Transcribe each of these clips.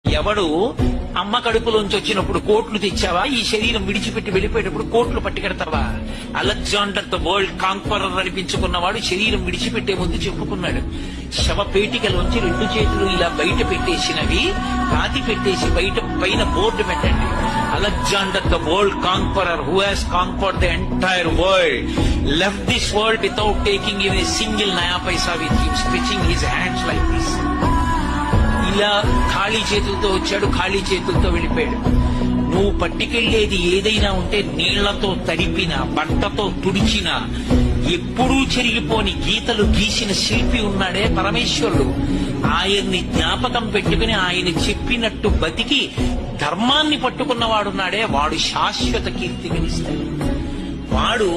ఎవడు అమ్మ కడుపులోంచి వచ్చినప్పుడు కోట్లు తెచ్చావా? ఈ శరీరం విడిచిపెట్టి వెళ్ళిపోయేటప్పుడు కోట్లు పట్టుకెడతావా? అలెగ్జాండర్ ద వరల్డ్ కాంక్వరర్ అనిపించుకున్నవాడు శరీరం విడిచిపెట్టే ముందు చెప్పుకున్నాడు, శవ పేటికలోంచి రెండు చేతులు ఇలా బయట పెట్టేసినవి పాతి పెట్టేసి బయట పైన బోర్డు పెట్టండి, Alexander the world conqueror who has conquered the entire world left this world without taking even a single naya paisa with him, stretching his hands like this. ఇలా ఖాళీ చేతులతో వచ్చాడు, ఖాళీ చేతులతో వెళ్ళిపోయాడు. నువ్వు పట్టుకెళ్లేది ఏదైనా ఉంటే నీళ్లతో తడిపిన, బట్టతో తుడిచిన, ఎప్పుడూ చెరిగిపోని గీతలు గీసిన శిల్పి ఉన్నాడే పరమేశ్వరుడు. ఆయన్ని జ్ఞాపకం పెట్టుకుని ఆయన చెప్పినట్టు బతికి ధర్మాన్ని పట్టుకున్నవాడున్నాడే, వాడు శాశ్వత కీర్తి గణిస్తాడు. వాడు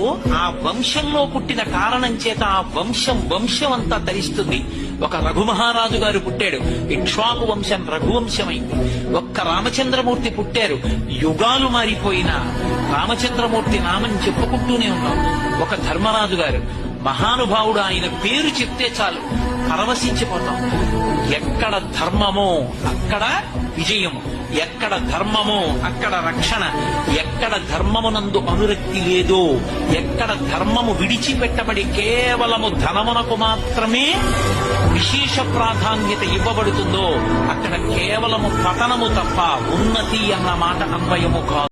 ఆ వంశంలో పుట్టిన కారణం చేత ఆ వంశం అంతా తరిస్తుంది. ఒక రఘుమహారాజు గారు పుట్టాడు, ఇక్ష్వాకు వంశం రఘువంశమైంది. ఒక్క రామచంద్రమూర్తి పుట్టారు, యుగాలు మారిపోయినా రామచంద్రమూర్తి నామం చెప్పుకుంటూనే ఉన్నాం. ఒక ధర్మరాజు గారు మహానుభావుడు, ఆయన పేరు చెప్తే చాలు పరవశించిపోతాం. ఎక్కడ ధర్మమో అక్కడ విజయము, ఎక్కడ ధర్మమో అక్కడ రక్షణ, ఎక్కడ ధర్మమునందు అనురక్తి లేదో, ఎక్కడ ధర్మము విడిచిపెట్టబడి కేవలము ధనమునకు మాత్రమే విశేష ప్రాధాన్యత ఇవ్వబడుతుందో అక్కడ కేవలము పతనము తప్ప ఉన్నతి అన్న మాట అన్వయము కాదు.